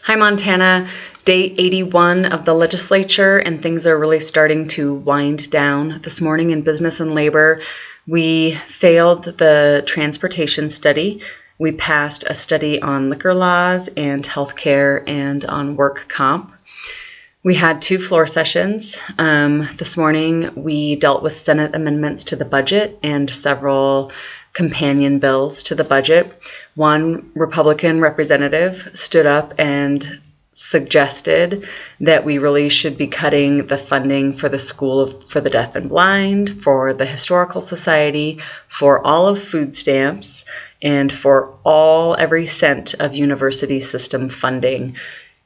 Hi, Montana. Day 81 of the legislature, and things are really starting to wind down. This morning in Business and Labor, we failed the transportation study. We passed a study on liquor laws and healthcare and on work comp. We had 2 floor sessions. This morning, we dealt with Senate amendments to the budget and several companion bills to the budget. One Republican representative stood up and suggested that we really should be cutting the funding for the School for the Deaf and Blind, for the Historical Society, for all of food stamps, and for every cent of university system funding.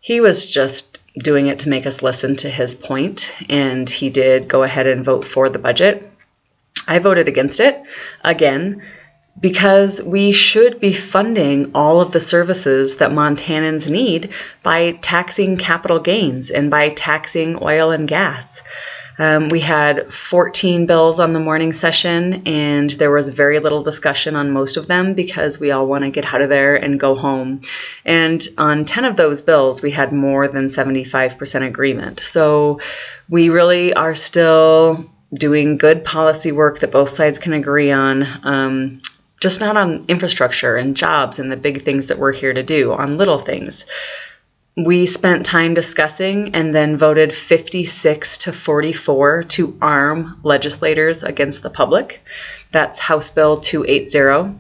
He was just doing it to make us listen to his point, and he did go ahead and vote for the budget. I voted against it, again, because we should be funding all of the services that Montanans need by taxing capital gains and by taxing oil and gas. We had 14 bills on the morning session, and there was very little discussion on most of them because we all want to get out of there and go home. And on 10 of those bills, we had more than 75% agreement. So we really are still doing good policy work that both sides can agree on, just not on infrastructure and jobs and the big things that we're here to do, on little things. We spent time discussing and then voted 56-44 to arm legislators against the public. That's House Bill 280.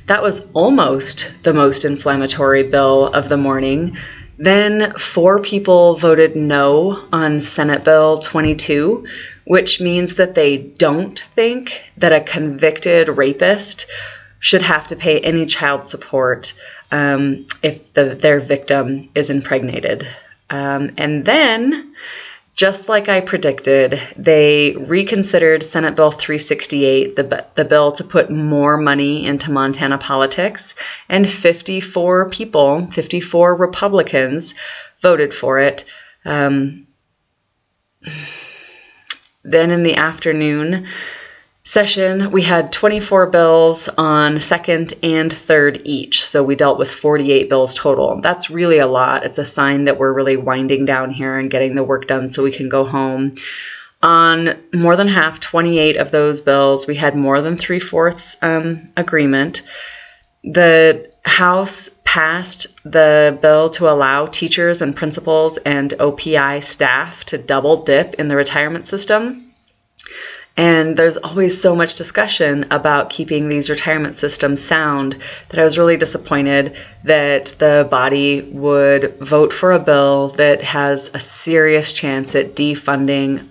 That was almost the most inflammatory bill of the morning. Then 4 people voted no on Senate Bill 22, which means that they don't think that a convicted rapist should have to pay any child support if their victim is impregnated. And then, just like I predicted, they reconsidered Senate Bill 368, the bill to put more money into Montana politics, and 54 Republicans voted for it. Then in the afternoon session, we had 24 bills on second and third each. So we dealt with 48 bills total. That's really a lot. It's a sign that we're really winding down here and getting the work done so we can go home. On more than half, 28 of those bills, we had more than 3/4 agreement. The House passed the bill to allow teachers and principals and OPI staff to double dip in the retirement system. And there's always so much discussion about keeping these retirement systems sound that I was really disappointed that the body would vote for a bill that has a serious chance at defunding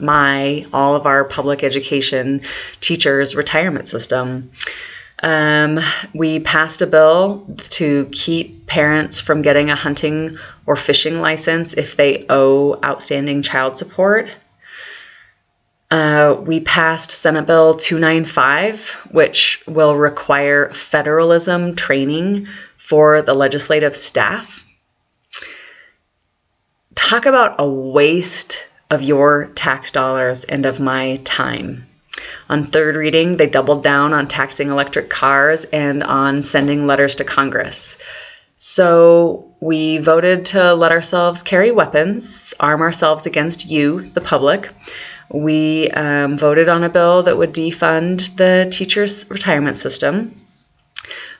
all of our public education teachers' retirement system. We passed a bill to keep parents from getting a hunting or fishing license if they owe outstanding child support. We passed Senate Bill 295, which will require federalism training for the legislative staff. Talk about a waste of your tax dollars and of my time. On third reading, they doubled down on taxing electric cars and on sending letters to Congress. So we voted to let ourselves carry weapons, arm ourselves against you, the public. We voted on a bill that would defund the teachers' retirement system.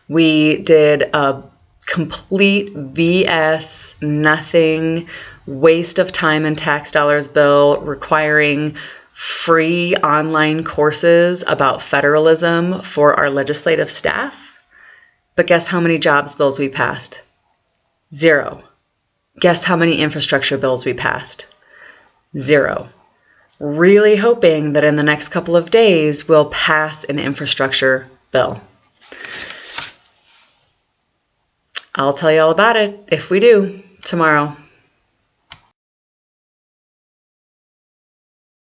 We did a complete BS, nothing, waste of time and tax dollars bill requiring free online courses about federalism for our legislative staff. But guess how many jobs bills we passed? 0. Guess how many infrastructure bills we passed? 0. Really hoping that in the next couple of days we'll pass an infrastructure bill. I'll tell you all about it if we do tomorrow.